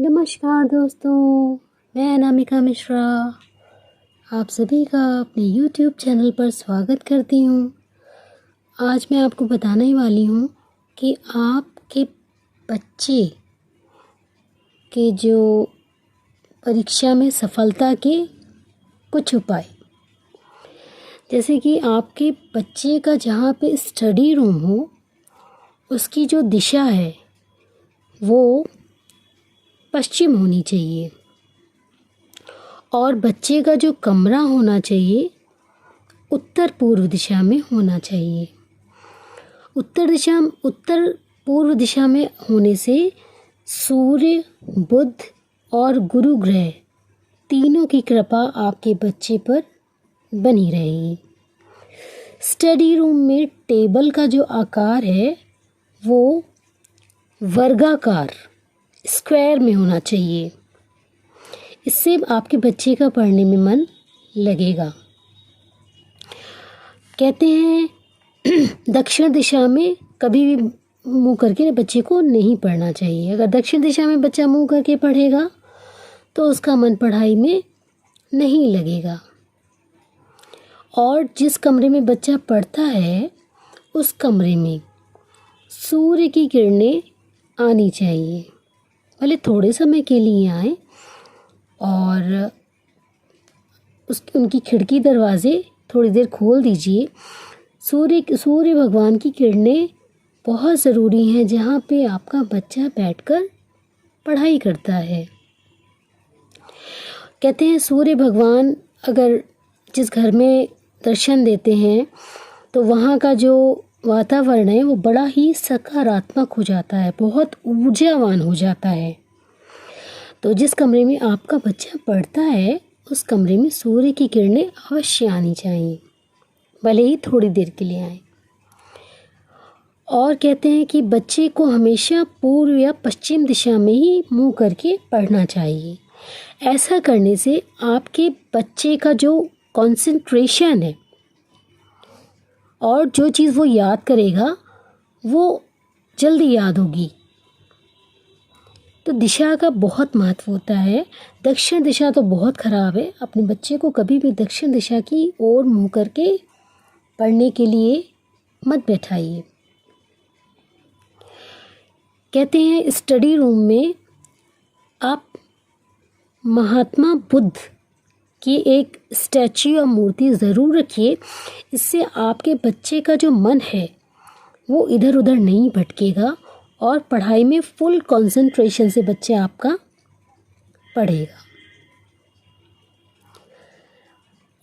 नमस्कार दोस्तों, मैं अनामिका मिश्रा आप सभी का अपने YouTube चैनल पर स्वागत करती हूँ। आज मैं आपको बताने वाली हूँ कि आपके बच्चे के जो परीक्षा में सफलता के कुछ उपाय। जैसे कि आपके बच्चे का जहाँ पे स्टडी रूम हो उसकी जो दिशा है वो पश्चिम होनी चाहिए और बच्चे का जो कमरा होना चाहिए उत्तर पूर्व दिशा में होना चाहिए। उत्तर पूर्व दिशा में होने से सूर्य, बुध और गुरु ग्रह तीनों की कृपा आपके बच्चे पर बनी रहेगी। स्टडी रूम में टेबल का जो आकार है वो वर्गाकार स्क्वायर में होना चाहिए। इससे आपके बच्चे का पढ़ने में मन लगेगा। कहते हैं दक्षिण दिशा में कभी भी मुंह करके बच्चे को नहीं पढ़ना चाहिए। अगर दक्षिण दिशा में बच्चा मुंह करके पढ़ेगा तो उसका मन पढ़ाई में नहीं लगेगा। और जिस कमरे में बच्चा पढ़ता है उस कमरे में सूर्य की किरणें आनी चाहिए, भले थोड़े समय के लिए आए। और उनकी खिड़की दरवाज़े थोड़ी देर खोल दीजिए। सूर्य भगवान की किरणें बहुत ज़रूरी हैं जहाँ पे आपका बच्चा बैठकर पढ़ाई करता है। कहते हैं सूर्य भगवान अगर जिस घर में दर्शन देते हैं तो वहाँ का जो वातावरण है वो बड़ा ही सकारात्मक हो जाता है, बहुत ऊर्जावान हो जाता है। तो जिस कमरे में आपका बच्चा पढ़ता है उस कमरे में सूर्य की किरणें अवश्य आनी चाहिए, भले ही थोड़ी देर के लिए आए। और कहते हैं कि बच्चे को हमेशा पूर्व या पश्चिम दिशा में ही मुंह करके पढ़ना चाहिए। ऐसा करने से आपके बच्चे का जो कंसंट्रेशन है और जो चीज़ वो याद करेगा वो जल्दी याद होगी। तो दिशा का बहुत महत्व होता है। दक्षिण दिशा तो बहुत ख़राब है। अपने बच्चे को कभी भी दक्षिण दिशा की ओर मुँह करके पढ़ने के लिए मत बैठाइए। कहते हैं स्टडी रूम में आप महात्मा बुद्ध की एक स्टैच्यू या मूर्ति ज़रूर रखिए। इससे आपके बच्चे का जो मन है वो इधर उधर नहीं भटकेगा और पढ़ाई में फुल कंसंट्रेशन से बच्चा आपका पढ़ेगा।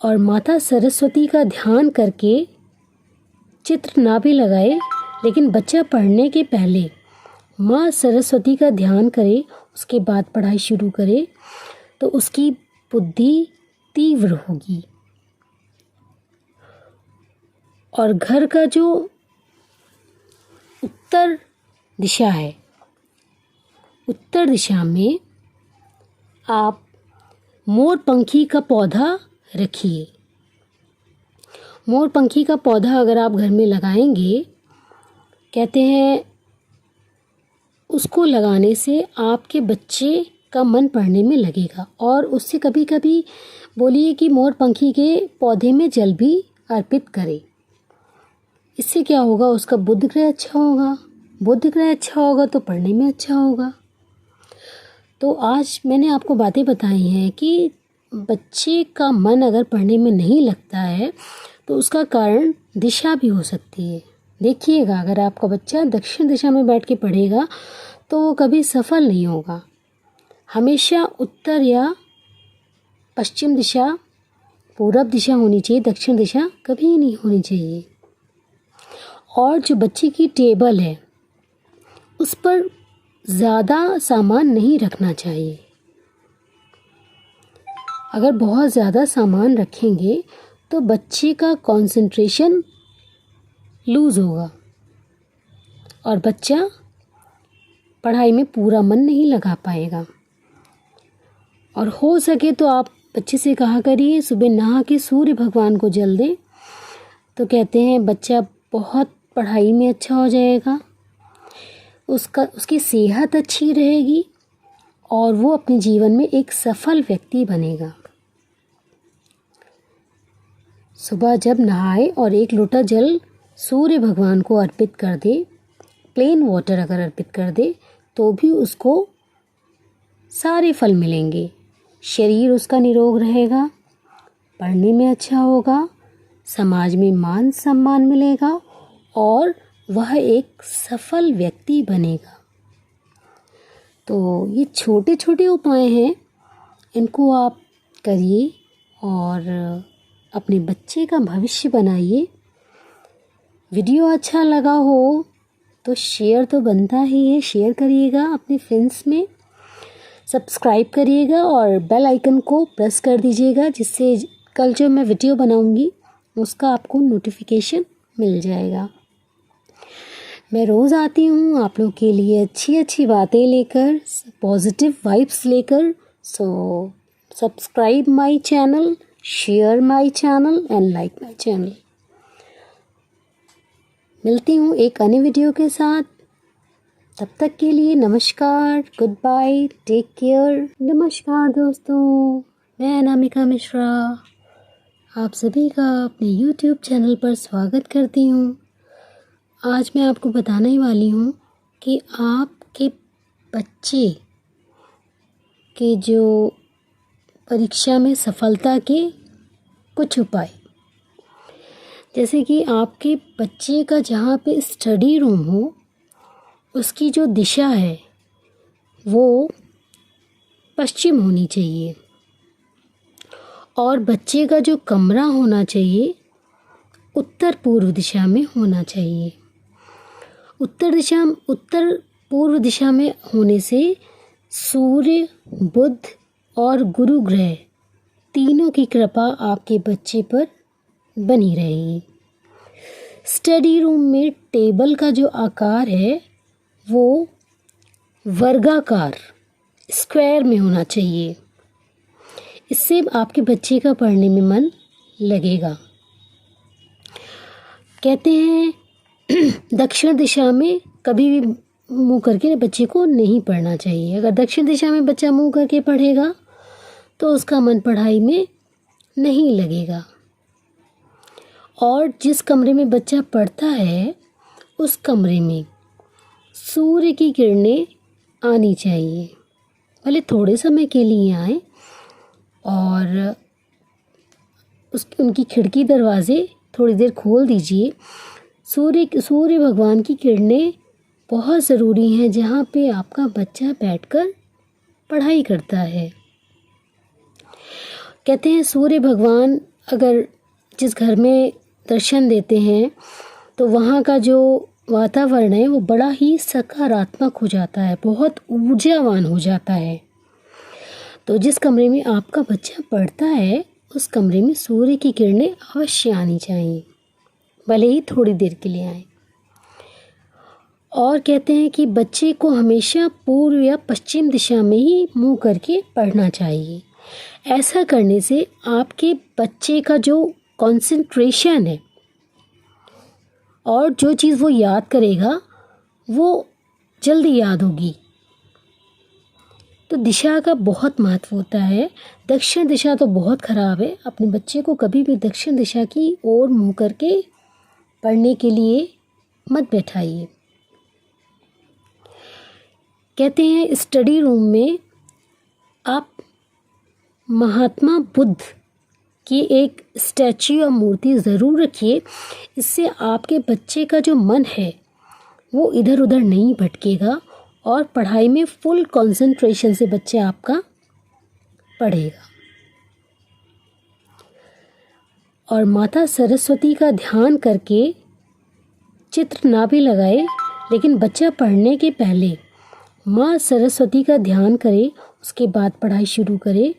और माता सरस्वती का ध्यान करके चित्र ना भी लगाए, लेकिन बच्चा पढ़ने के पहले माँ सरस्वती का ध्यान करे, उसके बाद पढ़ाई शुरू करे तो उसकी बुद्धि तीव्र होगी। और घर का जो उत्तर दिशा है, उत्तर दिशा में आप मोरपंखी का पौधा रखिए। मोरपंखी का पौधा अगर आप घर में लगाएंगे, कहते हैं उसको लगाने से आपके बच्चे का मन पढ़ने में लगेगा। और उससे कभी कभी बोलिए कि मोरपंखी के पौधे में जल भी अर्पित करें। इससे क्या होगा, उसका बुध ग्रह अच्छा होगा। बुध ग्रह अच्छा होगा तो पढ़ने में अच्छा होगा। तो आज मैंने आपको बातें बताई हैं कि बच्चे का मन अगर पढ़ने में नहीं लगता है तो उसका कारण दिशा भी हो सकती है। देखिएगा, अगर आपका बच्चा दक्षिण दिशा में बैठ के पढ़ेगा तो वो कभी सफल नहीं होगा। हमेशा उत्तर या पश्चिम दिशा, पूरब दिशा होनी चाहिए, दक्षिण दिशा कभी नहीं होनी चाहिए। और जो बच्चे की टेबल है उस पर ज़्यादा सामान नहीं रखना चाहिए। अगर बहुत ज़्यादा सामान रखेंगे तो बच्चे का कंसंट्रेशन लूज़ होगा और बच्चा पढ़ाई में पूरा मन नहीं लगा पाएगा। और हो सके तो आप बच्चे से कहा करिए सुबह नहा के सूर्य भगवान को जल दें, तो कहते हैं बच्चा बहुत पढ़ाई में अच्छा हो जाएगा, उसकी सेहत अच्छी रहेगी और वो अपने जीवन में एक सफल व्यक्ति बनेगा। सुबह जब नहाए और एक लोटा जल सूर्य भगवान को अर्पित कर दे, प्लेन वाटर अगर अर्पित कर दे तो भी उसको सारे फल मिलेंगे। शरीर उसका निरोग रहेगा, पढ़ने में अच्छा होगा, समाज में मान सम्मान मिलेगा और वह एक सफल व्यक्ति बनेगा। तो ये छोटे छोटे उपाय हैं, इनको आप करिए और अपने बच्चे का भविष्य बनाइए। वीडियो अच्छा लगा हो तो शेयर तो बनता ही है, शेयर करिएगा अपने फ्रेंड्स में, सब्सक्राइब करिएगा और बेल आइकन को प्रेस कर दीजिएगा, जिससे कल जो मैं वीडियो बनाऊंगी उसका आपको नोटिफिकेशन मिल जाएगा। मैं रोज़ आती हूँ आप लोग के लिए अच्छी अच्छी बातें लेकर, पॉजिटिव वाइब्स लेकर। So subscribe my channel, share my channel and like my channel. मिलती हूँ एक अन्य वीडियो के साथ, तब तक के लिए नमस्कार, गुड बाय, टेक केयर। नमस्कार दोस्तों, मैं अनामिका मिश्रा आप सभी का अपने YouTube चैनल पर स्वागत करती हूँ। आज मैं आपको बताने वाली हूँ कि आपके बच्चे के जो परीक्षा में सफलता के कुछ उपाय। जैसे कि आपके बच्चे का जहाँ पे स्टडी रूम हो उसकी जो दिशा है वो पश्चिम होनी चाहिए और बच्चे का जो कमरा होना चाहिए उत्तर पूर्व दिशा में होना चाहिए। उत्तर पूर्व दिशा में होने से सूर्य, बुध और गुरु ग्रह तीनों की कृपा आपके बच्चे पर बनी रहेगी। स्टडी रूम में टेबल का जो आकार है वो वर्गाकार, स्क्वायर में होना चाहिए। इससे आपके बच्चे का पढ़ने में मन लगेगा। कहते हैं दक्षिण दिशा में कभी भी मुंह करके बच्चे को नहीं पढ़ना चाहिए। अगर दक्षिण दिशा में बच्चा मुंह करके पढ़ेगा तो उसका मन पढ़ाई में नहीं लगेगा। और जिस कमरे में बच्चा पढ़ता है उस कमरे में सूर्य की किरणें आनी चाहिए, भले थोड़े समय के लिए आए, और उनकी खिड़की दरवाजे थोड़ी देर खोल दीजिए। सूर्य भगवान की किरणें बहुत ज़रूरी हैं जहाँ पे आपका बच्चा बैठकर पढ़ाई करता है। कहते हैं सूर्य भगवान अगर जिस घर में दर्शन देते हैं तो वहाँ का जो वातावरण है वो बड़ा ही सकारात्मक हो जाता है, बहुत ऊर्जावान हो जाता है। तो जिस कमरे में आपका बच्चा पढ़ता है उस कमरे में सूर्य की किरणें अवश्य आनी चाहिए, भले ही थोड़ी देर के लिए आए। और कहते हैं कि बच्चे को हमेशा पूर्व या पश्चिम दिशा में ही मुंह करके पढ़ना चाहिए। ऐसा करने से आपके बच्चे का जो कंसंट्रेशन है और जो चीज़ वो याद करेगा वो जल्दी याद होगी। तो दिशा का बहुत महत्व होता है। दक्षिण दिशा तो बहुत ख़राब है, अपने बच्चे को कभी भी दक्षिण दिशा की ओर मुँह करके पढ़ने के लिए मत बैठाइए। कहते हैं स्टडी रूम में आप महात्मा बुद्ध की एक स्टैच्यू या मूर्ति ज़रूर रखिए। इससे आपके बच्चे का जो मन है वो इधर उधर नहीं भटकेगा और पढ़ाई में फुल कंसंट्रेशन से बच्चा आपका पढ़ेगा। और माता सरस्वती का ध्यान करके चित्र ना भी लगाए, लेकिन बच्चा पढ़ने के पहले माँ सरस्वती का ध्यान करे, उसके बाद पढ़ाई शुरू करे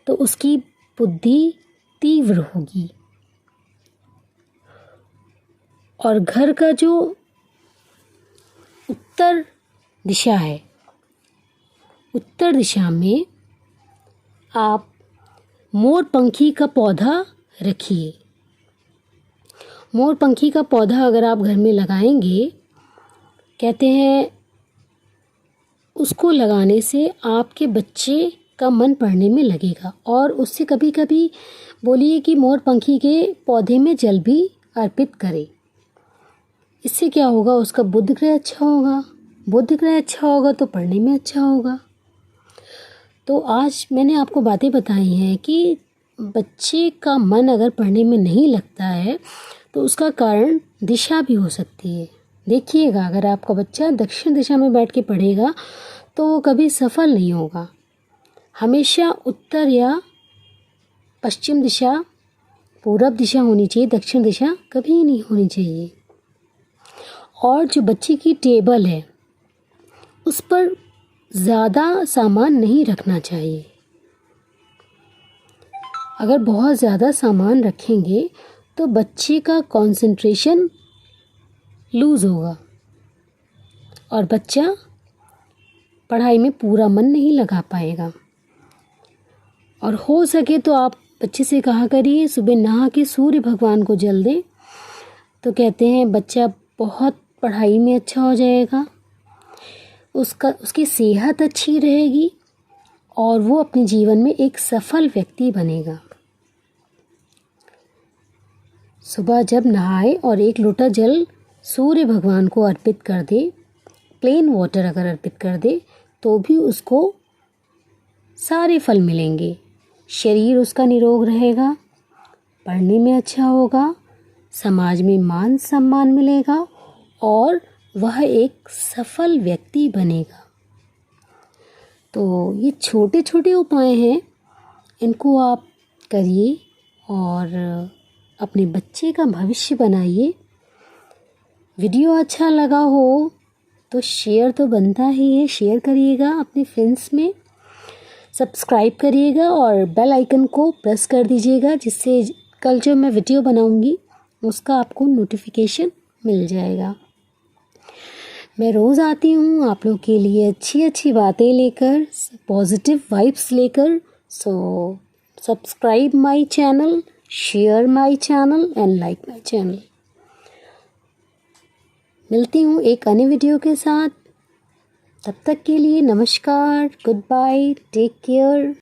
तो उसकी बुद्धि तीव्र होगी। और घर का जो उत्तर दिशा है, उत्तर दिशा में आप मोरपंखी का पौधा रखिए। मोरपंखी का पौधा अगर आप घर में लगाएंगे, कहते हैं उसको लगाने से आपके बच्चे का मन पढ़ने में लगेगा। और उससे कभी कभी बोलिए कि मोर पंखी के पौधे में जल भी अर्पित करें। इससे क्या होगा, उसका बुध ग्रह अच्छा होगा, बुध ग्रह अच्छा होगा तो पढ़ने में अच्छा होगा। तो आज मैंने आपको बातें बताई हैं कि बच्चे का मन अगर पढ़ने में नहीं लगता है तो उसका कारण दिशा भी हो सकती है। देखिएगा, अगर आपका बच्चा दक्षिण दिशा में बैठ के पढ़ेगा तो वो कभी सफल नहीं होगा। हमेशा उत्तर या पश्चिम दिशा, पूरब दिशा होनी चाहिए, दक्षिण दिशा कभी नहीं होनी चाहिए। और जो बच्चे की टेबल है उस पर ज़्यादा सामान नहीं रखना चाहिए। अगर बहुत ज़्यादा सामान रखेंगे तो बच्चे का कंसंट्रेशन लूज़ होगा और बच्चा पढ़ाई में पूरा मन नहीं लगा पाएगा। और हो सके तो आप बच्चे से कहा करिए सुबह नहा के सूर्य भगवान को जल दें, तो कहते हैं बच्चा बहुत पढ़ाई में अच्छा हो जाएगा, उसकी सेहत अच्छी रहेगी और वो अपने जीवन में एक सफल व्यक्ति बनेगा। सुबह जब नहाए और एक लोटा जल सूर्य भगवान को अर्पित कर दे, प्लेन वाटर अगर अर्पित कर दे तो भी उसको सारे फल मिलेंगे। शरीर उसका निरोग रहेगा, पढ़ने में अच्छा होगा, समाज में मान सम्मान मिलेगा और वह एक सफल व्यक्ति बनेगा। तो ये छोटे छोटे उपाय हैं, इनको आप करिए और अपने बच्चे का भविष्य बनाइए। वीडियो अच्छा लगा हो तो शेयर तो बनता ही है, शेयर करिएगा अपने फ्रेंड्स में, सब्सक्राइब करिएगा और बेल आइकन को प्रेस कर दीजिएगा, जिससे कल जो मैं वीडियो बनाऊंगी उसका आपको नोटिफिकेशन मिल जाएगा। मैं रोज़ आती हूँ आप लोग के लिए अच्छी अच्छी बातें लेकर, पॉजिटिव वाइब्स लेकर। So subscribe my channel, share my channel and like my channel. मिलती हूँ एक अन्य वीडियो के साथ, तब तक के लिए नमस्कार, गुड बाय, टेक केयर।